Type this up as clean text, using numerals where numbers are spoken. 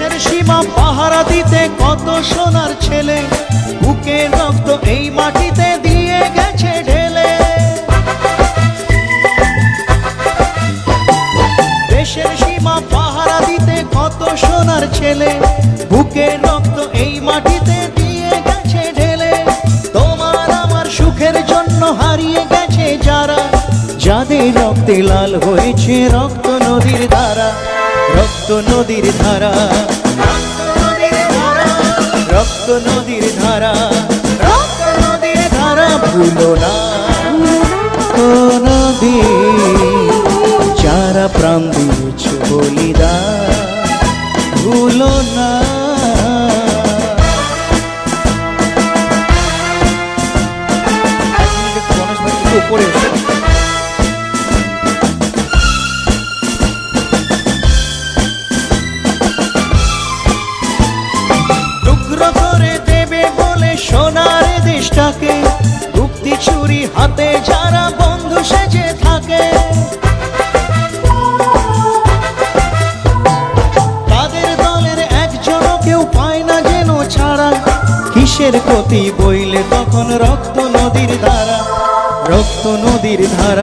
দেশের সীমা পাহারা দিতে কত সোনার ছেলে বুকের রক্ত এই মাটিতে দিয়ে গেছে ঢেলে। দেশের সীমা পাহারা দিতে কত সোনার ছেলে বুকের রক্ত এই মাটিতে দিয়ে গেছে ঢেলে। তোমার আমার সুখের জন্য হারিয়ে গেছে যারা, যাদের রক্তে লাল হয়েছে রক্ত নদীর ধারা, রক্ত নদীর ধারা, রক্ত নদীর ধারা, রক্ত নদীর ধারা। ভুলো না ও নদী, যারা প্রাণ দিয়েছ বলিদান, ভুলো না। গণেশ ভাই একটু উপরে এসে টুকরো করে দেবে বলে সোনার দেশটাকে, মুক্তি ছুরি হাতে যারা বন্ধু সেজে থাকে, তাদের দলের একজনও কেউ পায় না যেন ছাড়া। কিসের ক্ষতি বইলে তখন রক্ত নদীর ধারা, রক্ত নদীর ধারা।